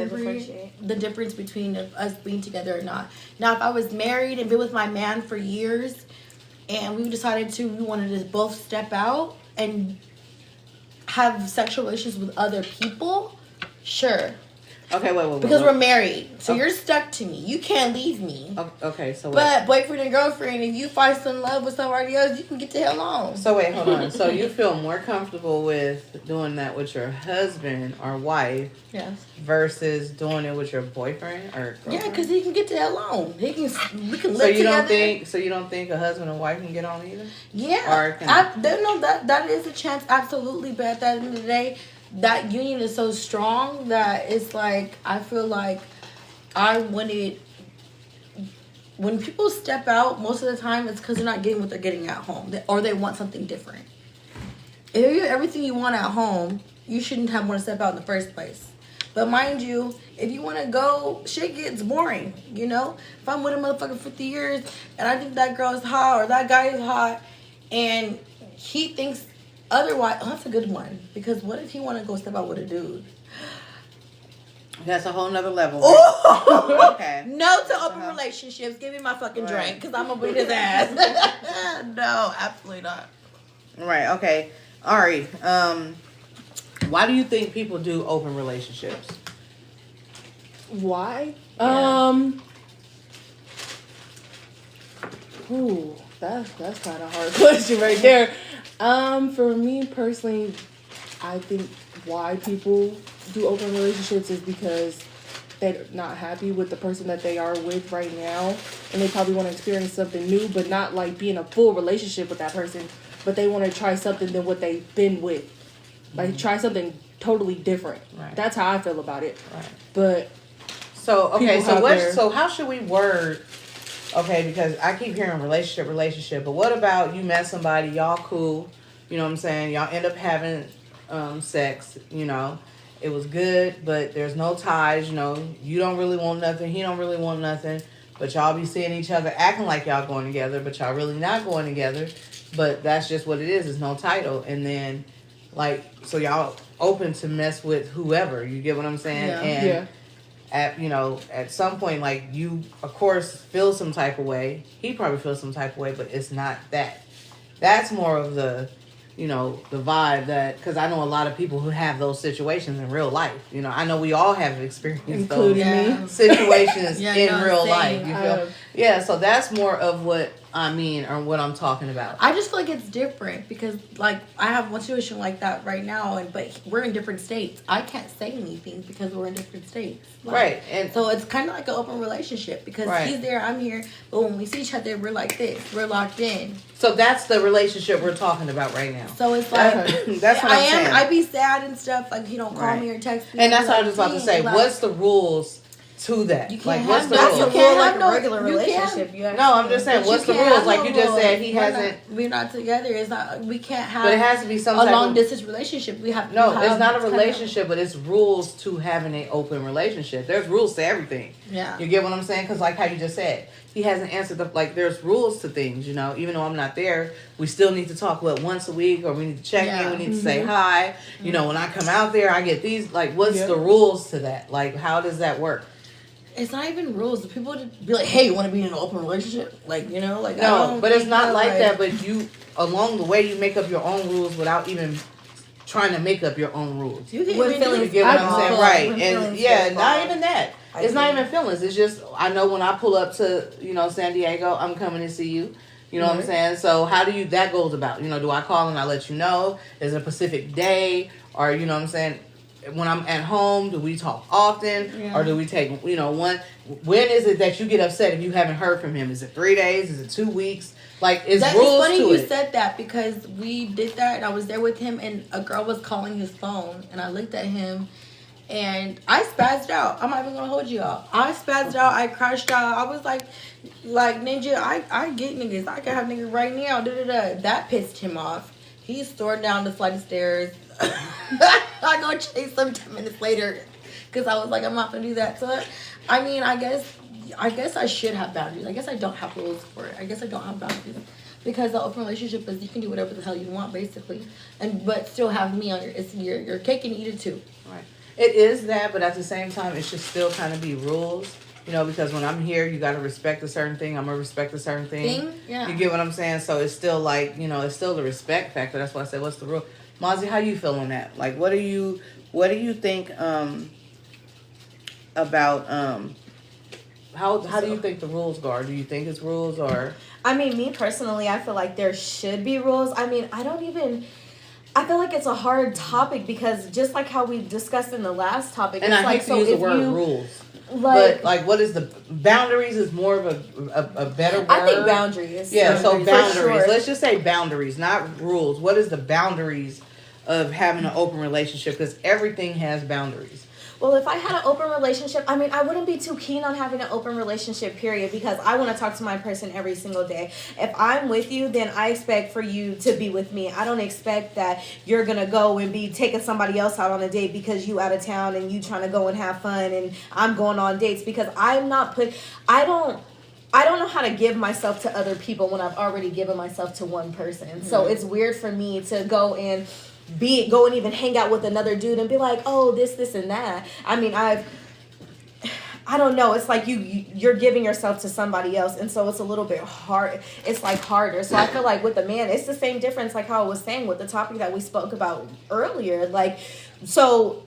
the difference between us being together or not. Now, if I was married and been with my man for years, and we wanted to both step out and have sexual relations with other people, sure. Okay, wait. Because we're married. So you're stuck to me. You can't leave me. Okay, so wait. But boyfriend and girlfriend, if you fall in love with somebody else, you can get the hell on. So wait, hold on. So you feel more comfortable with doing that with your husband or wife versus doing it with your boyfriend or girlfriend? Yeah, because he can get the hell on. We can live together. So you don't think a husband and wife can get on either? Yeah. That is a chance, absolutely. But at the end of the day, that union is so strong that it's like, I feel like when people step out, most of the time it's because they're not getting what they're getting at home, or they want something different. If you get everything you want at home, you shouldn't want to step out in the first place. But mind you, if you want to go, shit gets boring, you know? If I'm with a motherfucker 50 years and I think that girl is hot or that guy is hot and he thinks otherwise, that's a good one. Because what if he want to go step out with a dude? That's a whole nother level. Okay. No to open relationships. Give me my fucking drink because I'm going to beat his ass. No, absolutely not. Right, okay. Arie, why do you think people do open relationships? Why? Yeah. Ooh, that's kind of a hard question right there. For me personally, I think why people do open relationships is because they're not happy with the person that they are with right now, and they probably want to experience something new, but not like be in a full relationship with that person, but they want to try something than what they've been with. Like, try something totally different. Right. That's how I feel about it. Right. But so how should we word? Okay, because I keep hearing relationship, but what about you met somebody, y'all cool, you know what I'm saying? Y'all end up having sex, you know. It was good, but there's no ties, you know. You don't really want nothing, he don't really want nothing, but y'all be seeing each other acting like y'all going together, but y'all really not going together. But that's just what it is no title. And then, like, so y'all open to mess with whoever, you get what I'm saying? Yeah. And at some point, like, you, of course, feel some type of way. He probably feels some type of way, but it's not that. That's more of the vibe that, because I know a lot of people who have those situations in real life. You know, I know we all have experienced those situations in real life. You feel? Yeah, so that's more of what I mean, or what I'm talking about. I just feel like it's different because, like, I have one situation like that right now, but we're in different states. I can't say anything because we're in different states. Like, right. And so it's kind of like an open relationship because he's there, I'm here, but when we see each other, we're like this. We're locked in. So that's the relationship we're talking about right now. So it's like, that's what I'm saying. I be sad and stuff, like, he don't call me or text me. And that's what I was about to say. Like, what's the rules to that? Like, what's the rules? You can't like a regular relationship. No, I'm just saying, what's the rules? Like you just said, he hasn't. We're not together. It's not. We can't have. But it has to be some a long distance relationship. We have. No, it's not a relationship, but it's rules to having an open relationship. There's rules to everything. Yeah. You get what I'm saying? Because like how you just said, he hasn't answered there's rules to things. You know, even though I'm not there, we still need to talk once a week, or we need to check in. We need to say hi. You know, when I come out there, I get these. Like, what's the rules to that? Like, how does that work? It's not even rules. People would be like, "Hey, you want to be in an open relationship?" Like, you know, like no, but it's not like that. But you, along the way, you make up your own rules without even trying to make up your own rules. You get feelings. You get what I'm saying, right? And not even that. It's not even feelings. It's just I know when I pull up to San Diego, I'm coming to see you. You know what I'm saying? So how do that goes about? You know, do I call and I let you know? Is it a specific day, or you know what I'm saying? When I'm at home, do we talk often, or do we take one? When is it that you get upset if you haven't heard from him? Is it 3 days? Is it 2 weeks? Like, it's rules to it. It's funny you said that because we did that, and I was there with him, and a girl was calling his phone, and I looked at him, and I spazzed out. I'm not even gonna hold you all. I spazzed out. I crashed out. I was like Ninja. I get niggas. I can have niggas right now. That pissed him off. He stormed down the flight of stairs. I go chase him 10 minutes later because I was like, I'm not gonna do that. So, I mean, I guess I should have boundaries. I guess I don't have rules for it. I guess I don't have boundaries because the open relationship is you can do whatever the hell you want basically, but still have me on your cake and eat it too. Right. It is that, but at the same time, it should still kind of be rules. You know, because when I'm here, you got to respect a certain thing. I'm going to respect a certain thing. Yeah. You get what I'm saying? So it's still like, you know, it's still the respect factor. That's why I said, what's the rule? Mazi, how you feel on that? Like, what do you think about how do you think the rules go? Do you think it's rules or? I mean, me personally, I feel like there should be rules. I mean, I feel like it's a hard topic because just like how we discussed in the last topic, and it's I like, hate to use the word rules. But like, what is the boundaries? Is more of a better word. I think boundaries. Yeah, so boundaries. Sure. Let's just say boundaries, not rules. What is the boundaries of having an open relationship? Because everything has boundaries. Well, if I had an open relationship, I mean, I wouldn't be too keen on having an open relationship, period, because I want to talk to my person every single day. If I'm with you, then I expect for you to be with me. I don't expect that you're going to go and be taking somebody else out on a date because you out of town and you trying to go and have fun and I'm going on dates because I don't know how to give myself to other people when I've already given myself to one person. Mm-hmm. So it's weird for me to go and even hang out with another dude and be like, oh, this and that. I mean, I don't know. It's like you're giving yourself to somebody else, and so it's a little bit hard. It's like harder. So I feel like with the man, it's the same difference. Like how I was saying with the topic that we spoke about earlier. Like, so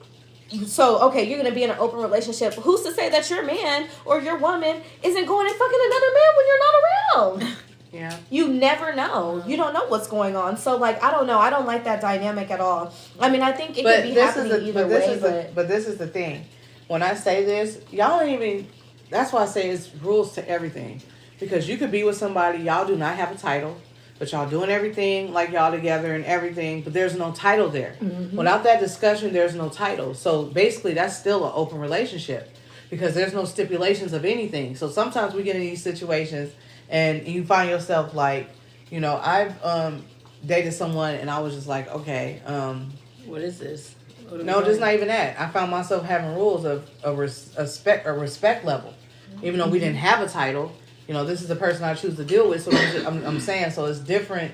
okay, you're gonna be in an open relationship. Who's to say that your man or your woman isn't going and fucking another man when you're not around? Yeah. You never know. You don't know what's going on. So, like, I don't know. I don't like that dynamic at all. I mean, I think it could be happening either way. But this is the thing. When I say this, y'all don't even... That's why I say it's rules to everything. Because you could be with somebody, y'all do not have a title, but y'all doing everything like y'all together and everything, but there's no title there. Mm-hmm. Without that discussion, there's no title. So, basically, that's still an open relationship. Because there's no stipulations of anything. So, sometimes we get in these situations... And you find yourself like, you know, I've dated someone and I was just like, okay. What is this? No, just not even that. I found myself having rules of a respect level. Even though we didn't have a title, you know, this is the person I choose to deal with. So I'm saying, so it's different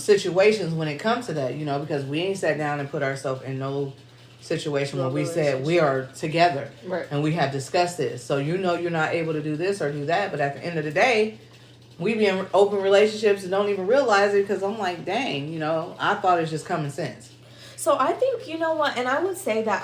situations when it comes to that, you know, because we ain't sat down and put ourselves in no situation where we said we are together, right, and we have discussed this. So you know you're not able to do this or do that, but at the end of the day, we be in open relationships and don't even realize it because I'm like, dang, you know, I thought it's just common sense. So I think, you know what, and I would say that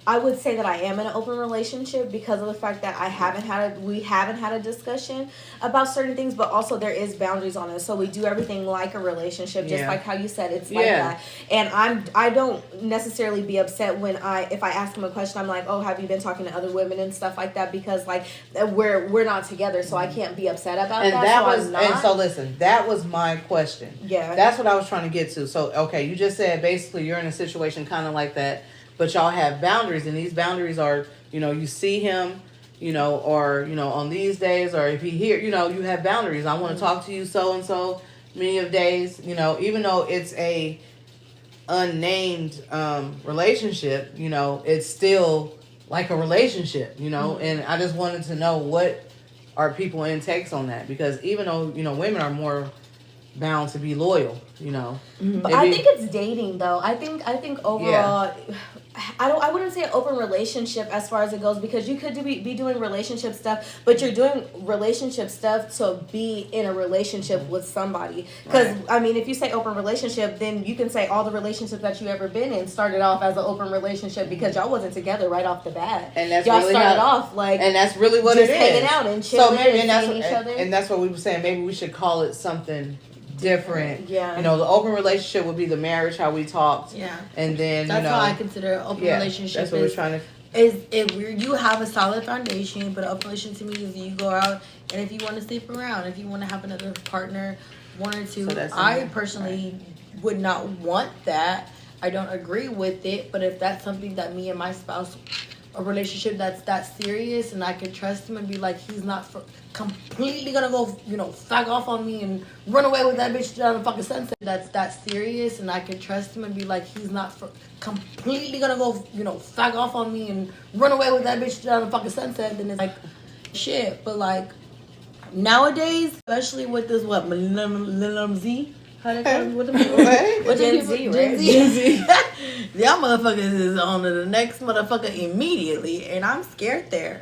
I would say that I am in an open relationship because of the fact that we haven't had a discussion about certain things, but also there is boundaries on it. So we do everything like a relationship, just like how you said, it's like that. And I don't necessarily be upset if I ask him a question, I'm like, oh, have you been talking to other women and stuff like that? Because like we're not together, so I can't be upset about that. So listen, that was my question. Yeah. That's what I was trying to get to. So okay, you just said basically you're in a situation kind of like that. But y'all have boundaries, and these boundaries are, you know, you see him, you know, or, you know, on these days, or if he here, you know, you have boundaries. I want to talk to you so-and-so many of days, you know, even though it's a unnamed relationship, you know, it's still like a relationship, you know, and I just wanted to know what are people intakes on that, because even though, you know, women are more bound to be loyal, you know. But I think it's dating though. I think overall, I wouldn't say an open relationship as far as it goes, because you could be doing relationship stuff, but you're doing relationship stuff to be in a relationship with somebody. Because I mean, if you say open relationship, then you can say all the relationships that you ever been in started off as an open relationship because y'all wasn't together right off the bat. And that's y'all really started off like, and that's really what it is, hanging out and chilling, so maybe, and seeing each other. And that's what we were saying. Maybe we should call it something different. Yeah. You know, the open relationship would be the marriage, how we talked. Yeah. And then that's how I consider an open relationship. That's what we're trying to. Is if you have a solid foundation, but an open relationship to me is you go out and if you want to sleep around, if you want to have another partner, one or two. So I personally would not want that. I don't agree with it, but if that's something that me and my spouse, a relationship that's that serious, and I can trust him and be like, he's not completely gonna go, you know, fag off on me and run away with that bitch down the fucking sunset. That's that serious, and I can trust him and be like, he's not completely gonna go, you know, fag off on me and run away with that bitch down the fucking sunset. Then it's like, shit. But like nowadays, especially with this Millennium Z. How they call it? What Gen Z, right? Gen Z. Y'all motherfuckers is on to the next motherfucker immediately, and I'm scared there.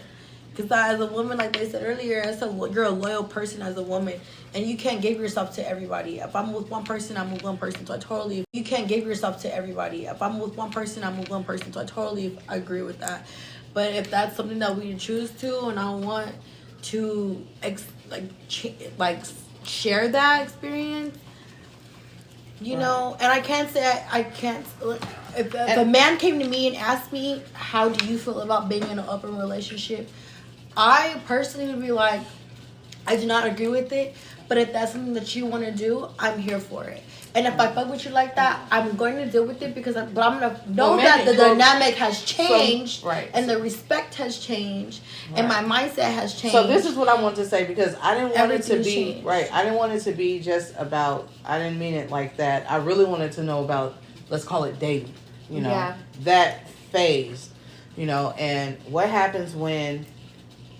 Because as a woman, like they said earlier, you're a loyal person as a woman, and you can't give yourself to everybody. If I'm with one person, I'm with one person. So you can't give yourself to everybody. If I'm with one person, I'm with one person. So I totally agree with that. But if that's something that we choose to, and I want to share that experience, you know, and I can't say I can't. If a man came to me and asked me, "How do you feel about being in an open relationship?" I personally would be like, I do not agree with it, but if that's something that you want to do, I'm here for it. And if I fuck with you like that, I'm going to deal with it but I'm going to know that the dynamic has changed and the respect has changed and my mindset has changed. So this is what I want to say, because I didn't want it to be, I didn't want it to be just about, I didn't mean it like that. I really wanted to know about, let's call it dating, you know, that phase, you know, and what happens when,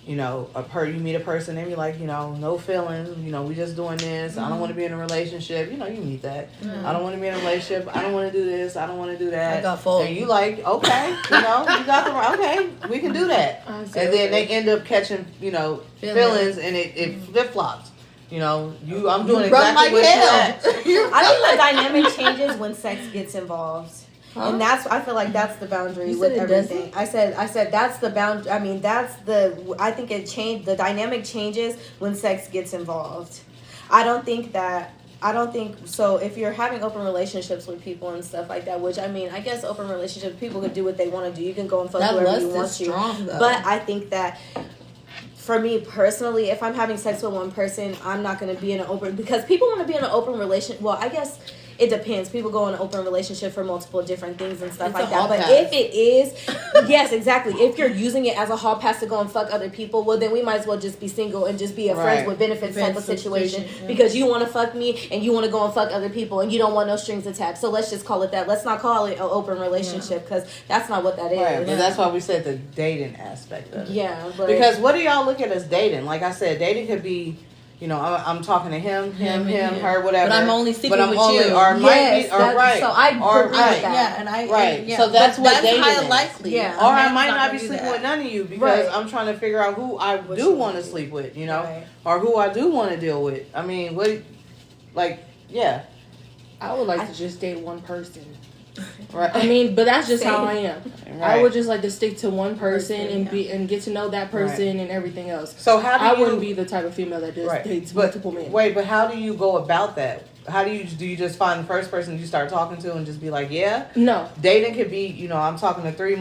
you know, you meet a person and you're like, you know, no feelings, you know, we just doing this. I don't want to be in a relationship. You know, you meet that. I don't want to be in a relationship. I don't want to do this. I don't want to do that. I got full. And you like, okay, you know, you got okay, we can do that. And then they end up catching, you know, feelings and it flip flops. You know, I'm doing exactly what you I think the dynamic changes when sex gets involved. And I feel like that's the boundary with everything. I said that's the boundary. I mean, I think the dynamic changes when sex gets involved. I don't think so. If you're having open relationships with people and stuff like that, which I mean, I guess open relationships, people can do what they want to do. You can go and fuck whoever you want to. But I think that, for me personally, if I'm having sex with one person, I'm not going to be in an open, because people want to be in an open relationship. Well, I guess it depends. People go in an open relationship for multiple different things and stuff like that. But if it is, yes, exactly. If you're using it as a hall pass to go and fuck other people, well, then we might as well just be single and just be a friends with benefits type of situation. Because you want to fuck me and you want to go and fuck other people and you don't want no strings attached. So let's just call it that. Let's not call it an open relationship, because that's not what that is. Right, but that's why we said the dating aspect of it. Yeah. Because what do y'all look at as dating? Like I said, dating could be, you know, I'm talking to him, her, whatever. But I'm only sleeping with you. Or might be, or right. So I agree with that. Yeah, and right. So that's what dating is. Likely. Yeah. Or I might not be sleeping with none of you, because I'm trying to figure out who I do want to sleep with, you know, or who I do want to deal with. I mean, I would like to just date one person. Right. I mean, but that's just how I am. Right. I would just like to stick to one person and get to know that person and everything else. So I wouldn't be the type of female that just dates multiple men. Wait, but how do you go about that? How do you just find the first person you start talking to and just be like, yeah? No. Dating could be, you know, I'm talking to three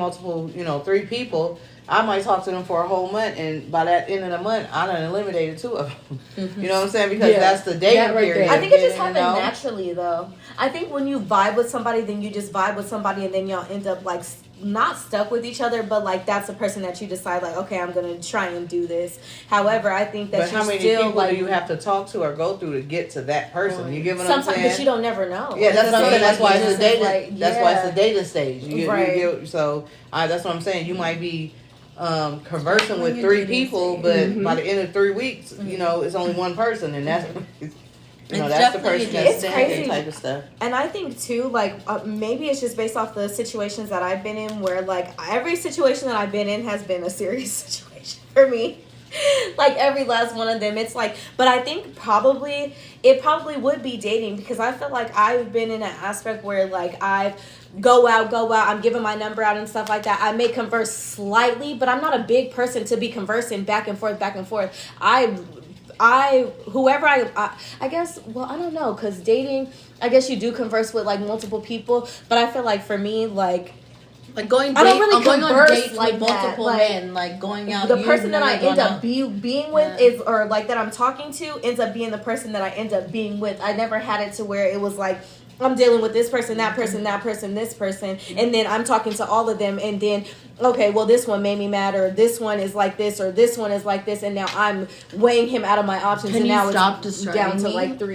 people. I might talk to them for a whole month, and by that end of the month, I done eliminated 2 of them. Mm-hmm. You know what I'm saying? Because that's the dating period. I think it just happens naturally, though. I think when you vibe with somebody, then you just vibe with somebody, and then y'all end up like not stuck with each other, but like that's the person that you decide like, okay, I'm gonna try and do this. However, I think that how many people do you have to talk to or go through to get to that person? You get what I'm saying? Sometimes, but you don't never know. Yeah, that's what I'm saying. That's why it's the dating. That's why it's the dating stage. So that's what I'm saying. You might be conversing with 3 people, but by the end of 3 weeks, you know, it's only one person, and that's that's the person that's saying that type of stuff. And I think too, like maybe it's just based off the situations that I've been in, where like every situation that I've been in has been a serious situation for me. Like every last one of them, it's like, but I think it probably would be dating, because I feel like I've been in an aspect where like I've go out, I'm giving my number out and stuff like that. I may converse slightly, but I'm not a big person to be conversing back and forth. I guess, well, I don't know, because dating, I guess you do converse with like multiple people, but I feel like for me, like going on dates like with multiple men, like going out. The person that I end up being with is, or like that I'm talking to, ends up being the person that I end up being with. I never had it to where it was like, I'm dealing with this person, that person, this person, and then I'm talking to all of them, and then, okay, well, this one made me mad, or this one is like this, or this one is like this, and now I'm weighing him out of my options, and now it's down to like 3.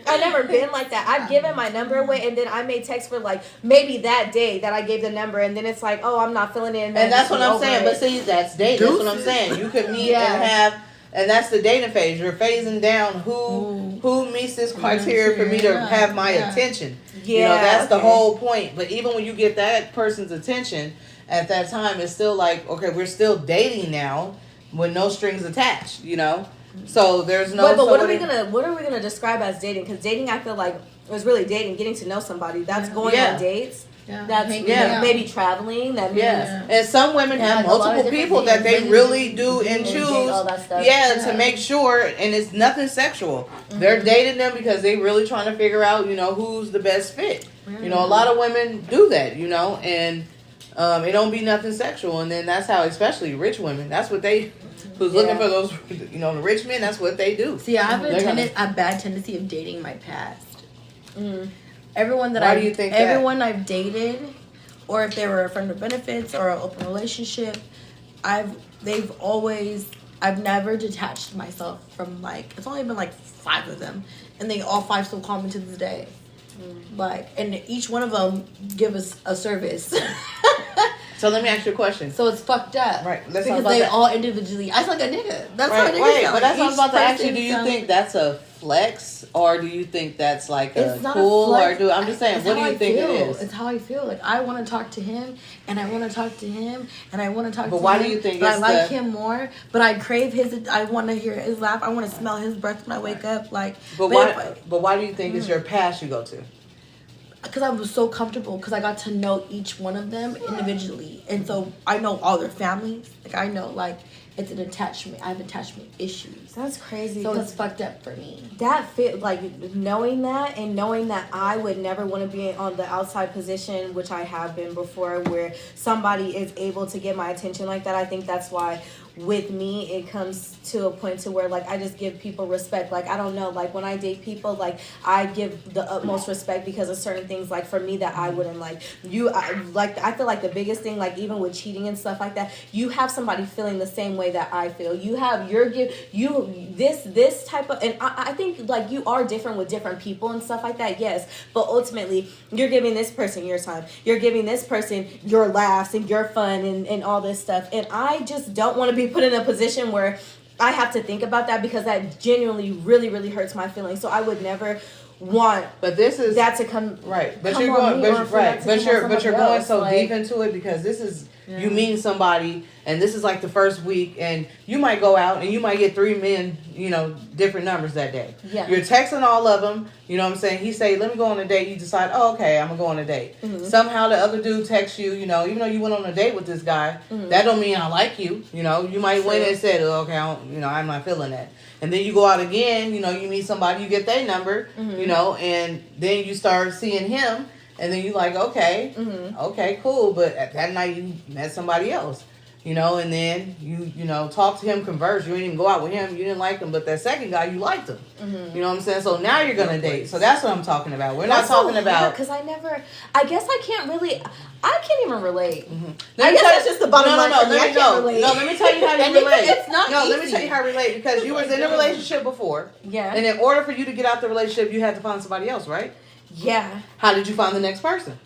I've never been like that. I've given my number away, and then I may text for like maybe that day that I gave the number, and then it's like, oh, I'm not feeling it. And that's what I'm saying. But see, that's dating. That's what I'm saying. You could meet and have. And that's the dating phase. You're phasing down who meets this criteria for me to have my attention. Yeah, that's the whole point. But even when you get that person's attention at that time, it's still like, okay, we're still dating now with no strings attached, So there's no. But what are we gonna describe as dating? Because dating, I feel like is really dating, getting to know somebody. That's going on dates. Yeah. That's maybe traveling. That means and some women have multiple people that they really do and choose. All that stuff. To make sure, and it's nothing sexual. Mm-hmm. They're dating them because they really trying to figure out, who's the best fit. Mm-hmm. A lot of women do that, and it don't be nothing sexual. And then that's how, especially rich women, that's what they. Who's looking for those, the rich men? That's what they do. See, I have a bad tendency of dating my past. Mm. Everyone I've dated, or if they were a friend with benefits or an open relationship, I've never detached myself from, it's only been 5 of them, and they all 5 still call me to this day. And each one of them give us a service. So let me ask you a question. So it's fucked up. Right. Because they all individually, I sound like a nigga. That's how niggas sound. But that's what I was about to ask you. Do you think that's a flex, or do you think that's a cool, I'm just saying, what do you think it is? It's how I feel. I want to talk to him, and I want to talk to him, and I want to talk to him. But why do you think I like him more, but I crave I want to hear his laugh. I want to smell his breath when I wake up. But why do you think it's your past you go to? Because I was so comfortable, because I got to know each one of them individually, and so I know all their families. I know it's an attachment. I have attachment issues. That's crazy. So it's fucked up for me. That fit knowing that, and knowing that I would never want to be on the outside position, which I have been before, where somebody is able to get my attention like that. I think that's why. With me, it comes to a point to where I just give people respect. I don't know, when I date people, I give the utmost respect because of certain things. For me, that I wouldn't I feel like the biggest thing, even with cheating and stuff like that, you have somebody feeling the same way that I feel. You have this type of, and I think you are different with different people and stuff like that. Yes, but ultimately you're giving this person your time. You're giving this person your laughs and your fun and all this stuff. And I just don't want to be put in a position where I have to think about that, because that genuinely really, really hurts my feelings. So I would never want that to come right. But you're going going so deep into it, because this is you meet somebody, and this is the first week, and you might go out and you might get 3 men, different numbers that day. Yeah. You're texting all of them, you know what I'm saying? He say, let me go on a date. You decide, oh, okay, I'm going to go on a date. Mm-hmm. Somehow the other dude texts you, even though you went on a date with this guy, that don't mean I like you. You might went and said, oh, okay, I'm not feeling that. And then you go out again, you meet somebody, you get their number, and then you start seeing him. And then you okay, okay, cool. But at that night you met somebody else, and then you talk to him, converse. You didn't even go out with him. You didn't like him, but that second guy, you liked him. You know what I'm saying? So now you're going to date. So that's what I'm talking about. We're not talking about. Because I guess I can't even relate. I guess that's just the bottom line. Let me tell you how you relate. It's not easy. Let me tell you how to relate. Because you was in a relationship before. Yeah. And in order for you to get out the relationship, you had to find somebody else, right? Yeah. How did you find the next person?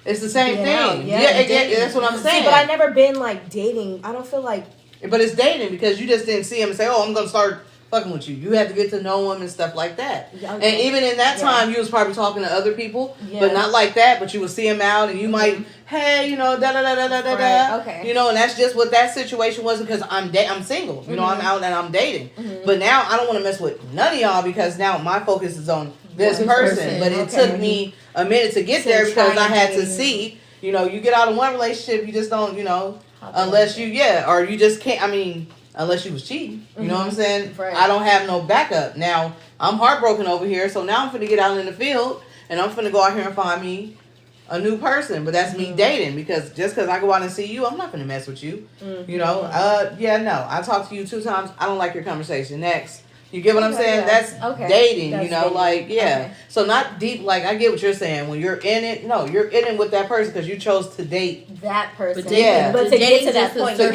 It's the same thing. That's what I'm saying. See, but I've never been dating. I don't feel like. But it's dating, because you just didn't see him and say, oh, I'm going to start fucking with you. You had to get to know him and stuff like that. Okay. And even in that time, you was probably talking to other people, but not like that. But you would see him out, and you might, hey, da. Okay. And that's just what that situation was, because I'm single. I'm out and I'm dating. But now I don't want to mess with none of y'all, because now my focus is on this person. But it took me a minute to get there, because I had to see, you get out of one relationship, you just don't, unless or you just can't, unless you was cheating. You know what I'm saying? Right. I don't have no backup. Now, I'm heartbroken over here, so now I'm finna get out in the field, and I'm finna go out here and find me a new person. But that's me dating, because just because I go out and see you, I'm not finna mess with you. No. I talked to you 2 times. I don't like your conversation. Next. You get what I'm saying? That's dating, that's dating. Okay. So not deep, I get what you're saying. When you're in it, you're in it with that person because you chose to date that person. But to get to that point, to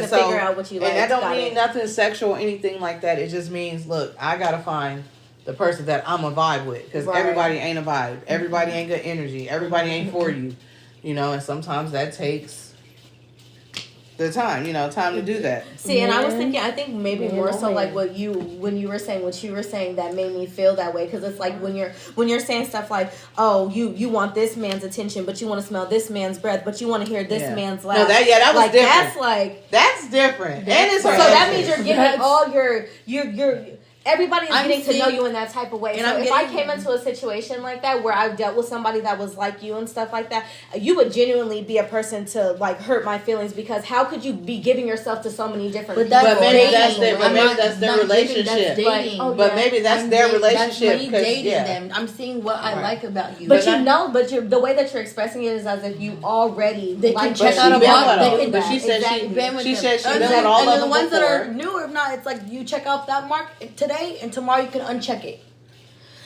figure out what you like. And that don't mean nothing sexual or anything like that. It just means, look, I got to find the person that I'm a vibe with, because everybody ain't a vibe. Everybody ain't good energy. Everybody ain't for you. And sometimes that takes the time, time to do that. See, and I was thinking, I think maybe more so like when you were saying what you were saying that made me feel that way, because it's like when you're saying stuff like, oh, you want this man's attention, but you want to smell this man's breath, but you want to hear this man's laugh. No, that was like, different. That's different. So that means you're getting all your everybody's getting to know you in that type of way. So if I came into a situation like that where I dealt with somebody that was like you and stuff like that, you would genuinely be a person to like hurt my feelings, because how could you be giving yourself to so many different people? But maybe that's their relationship. But maybe that's their relationship. That's dating them. I'm seeing what I like about you. But the way that you're expressing it is as if you already they like can check out a mark. But she said she said she done all of them. And the ones that are new, if not, it's like you check off that mark today, and tomorrow you can uncheck it.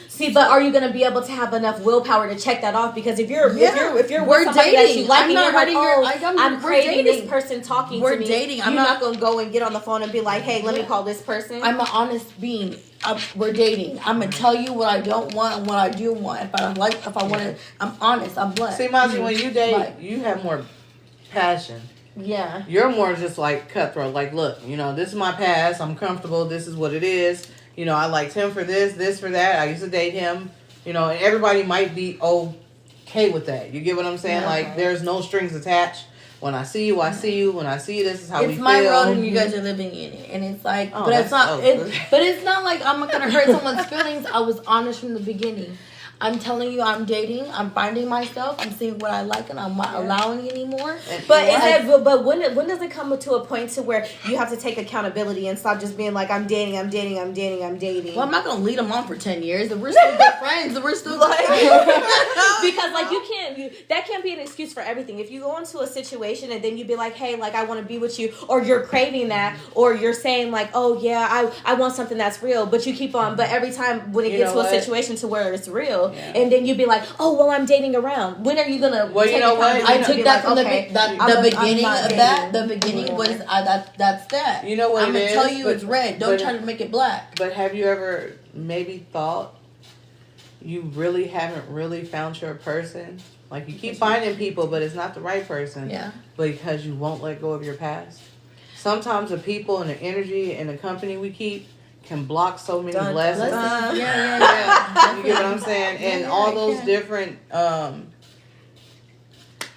See, but are you going to be able to have enough willpower to check that off? Because if you're with somebody that you like, and you're like, I'm craving this person talking to me. We're dating. You're not going to go and get on the phone and be like, hey, let me call this person. I'm an honest being. We're dating. I'm going to tell you what I don't want and what I do want. If I want to, I'm honest. I'm blunt. See, Amazi, when you date, you have more passion. Yeah. You're more just like cutthroat. Like, look, this is my past. I'm comfortable. This is what it is. I liked him for this for that. I used to date him. And everybody might be okay with that. You get what I'm saying? Yeah, there's no strings attached. When I see you, I see you. When I see you, this is how we feel. It's my world and you guys are living in it. And it's like, but it's not like I'm not going to hurt someone's feelings. I was honest from the beginning. I'm telling you, I'm dating. I'm finding myself. I'm seeing what I like, and I'm not allowing it anymore. But when does it come to a point to where you have to take accountability and stop just being like, I'm dating. Well, I'm not gonna lead them on for 10 years. We're still good friends. We're still good because that can't be an excuse for everything. If you go into a situation and then you be like, hey, like I want to be with you, or you're craving that, or you're saying like, oh yeah, I want something that's real, but you keep on. But every time when it gets to a situation to where it's real. Yeah. And then you'd be like, oh, well, I'm dating around. When are you going to take it? I took that from the beginning of that. The beginning was, that's that. You know what I'm going to tell you it's red. Don't try to make it black. But have you ever maybe thought you really haven't really found your person? Like you keep finding people, but it's not the right person. Yeah. Because you won't let go of your past. Sometimes the people and the energy and the company we keep can block so many blessings. Yeah. You get what I'm saying? And all those different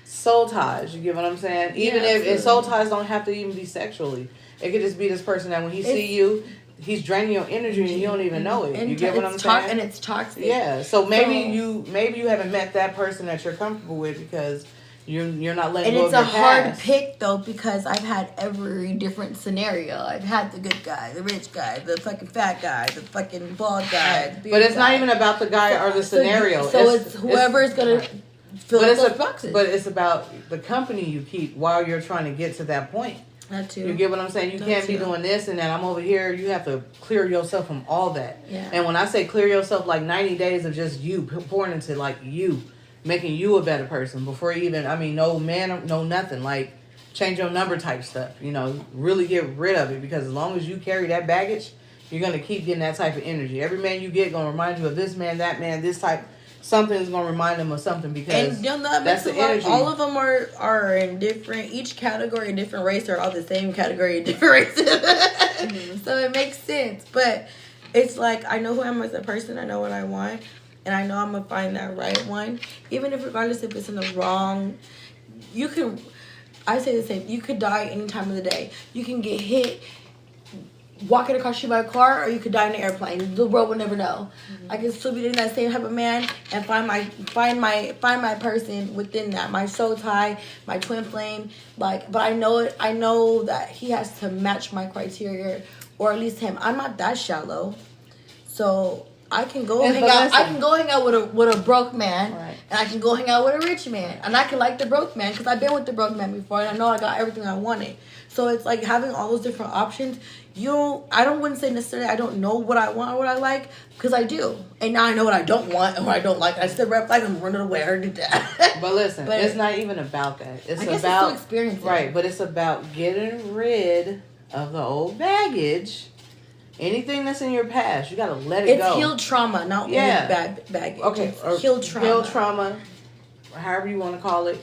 soul ties. You get what I'm saying? Even if soul ties don't have to even be sexually. It could just be this person that when he see you, he's draining your energy and you don't even know it. You get what I'm saying? And it's toxic. Yeah. So maybe you haven't met that person that you're comfortable with because you're not letting go of your past. And it's a hard pick, though, because I've had every different scenario. I've had the good guy, the rich guy, the fucking fat guy, the fucking bald guy. But it's not even about the guy or the scenario. So it's whoever is going to fill those boxes. But it's about the company you keep while you're trying to get to that point. That too. You get what I'm saying? You can't be doing this and then I'm over here. You have to clear yourself from all that. Yeah. And when I say clear yourself, like 90 days of just you, pouring into like you. Making you a better person before you even, no man, no nothing. Like, change your number type stuff. Really get rid of it. Because as long as you carry that baggage, you're going to keep getting that type of energy. Every man you get going to remind you of this man, that man, this type. Something's going to remind them of something because that's the energy. All of them are in different, each category, a different race. They're all the same category, different races. So it makes sense. But it's like, I know who I am as a person. I know what I want. And I know I'm going to find that right one. Even if regardless if it's in the wrong, I say the same. You could die any time of the day. You can get hit walking across you by a car, or you could die in an airplane. The world will never know. Mm-hmm. I can still be dating that same type of man and find my person within that. My soul tie, my twin flame. But I know that he has to match my criteria, or at least him. I'm not that shallow. So I can go hang out. I can go hang out with a broke man, right. And I can go hang out with a rich man, and I can like the broke man because I've been with the broke man before, and I know I got everything I wanted. So it's like having all those different options. Wouldn't say necessarily I don't know what I want or what I like, because I do, and now I know what I don't want and what I don't like. I still rep like I'm running away or did that. But listen, it's not even about that. It's about still experiencing, right? But it's about getting rid of the old baggage. Anything that's in your past, you gotta let it go. It's healed trauma, not only bad baggage. Okay, it's healed trauma. Healed trauma, however you want to call it,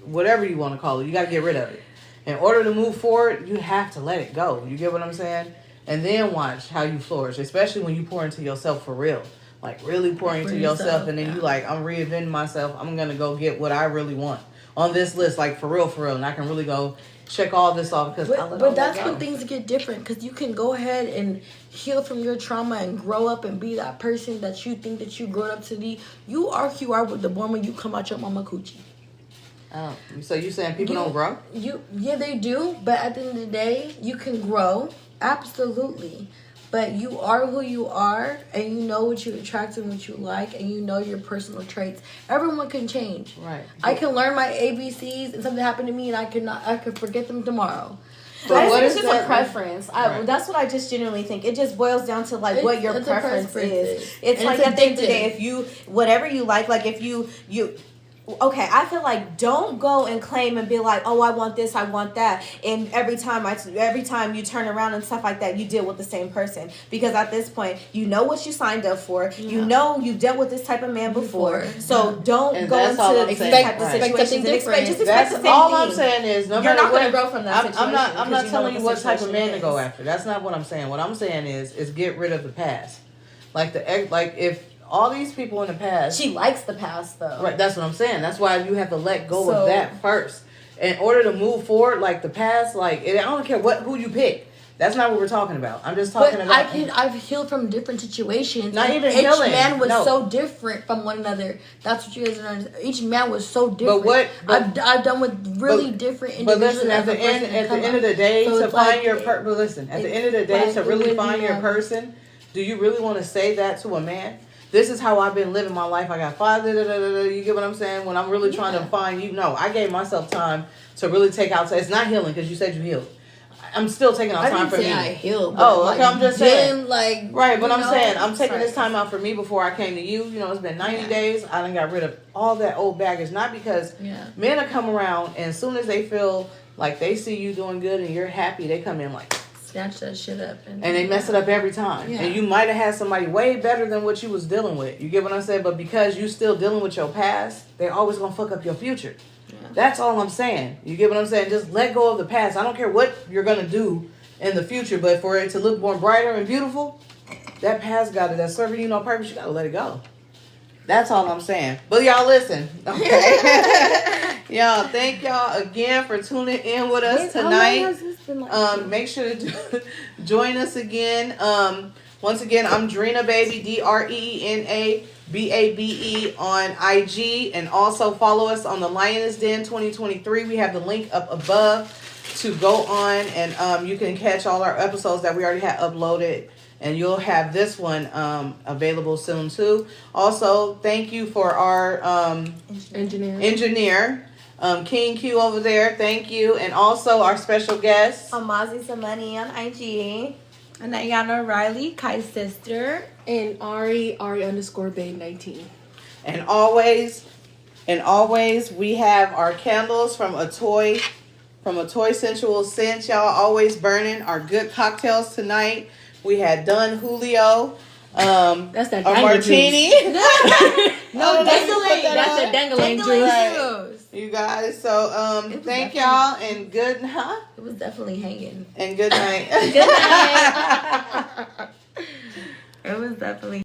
whatever you want to call it, you gotta get rid of it. In order to move forward, you have to let it go. You get what I'm saying? And then watch how you flourish, especially when you pour into yourself for real. Like, really pouring into yourself, and then you like, I'm reinventing myself. I'm going to go get what I really want on this list, like, for real. And I can really go check all this off. But that's when things get different, because you can go ahead and heal from your trauma and grow up and be that person that you think that you grew up to be. You are who you are with the moment you come out your mama coochie. Oh, so you saying people don't grow? Yeah, they do. But at the end of the day, you can grow. Absolutely. But you are who you are, and you know what you attract and what you like, and you know your personal traits. Everyone can change. Right. I can learn my ABCs, and something happened to me, and I could forget them tomorrow. But what is just a preference. That's what I just genuinely think. It just boils down to like what your preference is. It's like at the end of the day, if you whatever you like if you okay, I feel like don't go and claim and be like, oh, I want this, I want that, and every time you turn around and stuff like that, you deal with the same person, because at this point, you know what you signed up for, you know you dealt with this type of man before, so don't go into these type of situations and expect the same thing. All I'm saying is, no matter you're not going to grow from that situation. I'm not telling you what type of man to go after. That's not what I'm saying. What I'm saying is get rid of the past, if all these people in the past. She likes the past, though. Right, that's what I'm saying. That's why you have to let go of that first. In order to move forward, like the past, I don't care who you pick. That's not what we're talking about. I'm just talking about. I've healed from different situations. Not even each healing. Each man was so different from one another. That's what you guys don't understand. Each man was so different. I've done with really different individuals. But listen, at the end of the day, to find your person. Listen, at the end of the day, to really find your person, do you really want to say that to a man? This is how I've been living my life. I got 5, you get what I'm saying? When I'm really trying to find you, no, I gave myself time to really take out. It's not healing, because you said you healed. I'm still taking out time for me. I healed. Okay, I'm just saying. Right, but I'm saying I'm taking this time out for me before I came to you. You know, it's been 90 days. I done got rid of all that old baggage. Not because men will come around, and as soon as they feel like they see you doing good and you're happy, they come in like, snatch that shit up. And they mess it up every time. Yeah. And you might have had somebody way better than what you was dealing with. You get what I'm saying? But because you still dealing with your past, they always going to fuck up your future. Yeah. That's all I'm saying. You get what I'm saying? Just let go of the past. I don't care what you're going to do in the future, but for it to look more brighter and beautiful, that past that's serving you no purpose, you got to let it go. That's all I'm saying. But y'all listen. Okay. Y'all, thank y'all again for tuning in with us tonight. Make sure to join us again. Once again, I'm Dreenababe, DREENABABE on IG, and also follow us on the Lioness Den 2023. We have the link up above to go on, and you can catch all our episodes that we already have uploaded, and you'll have this one available soon too. Also, thank you for our engineer. King Q over there, thank you. And also our special guest, Amazi some money on IG. And Ayanna Riley, Kai's sister. And Arie _babe 19. And always, we have our candles from a toy sensual scent. Y'all always burning our good cocktails tonight. We had Don Julio. That's that martini. No, that's a dangling juice. Right. You guys, so thank y'all and good, huh? It was definitely hanging. And good night. Good night. It was definitely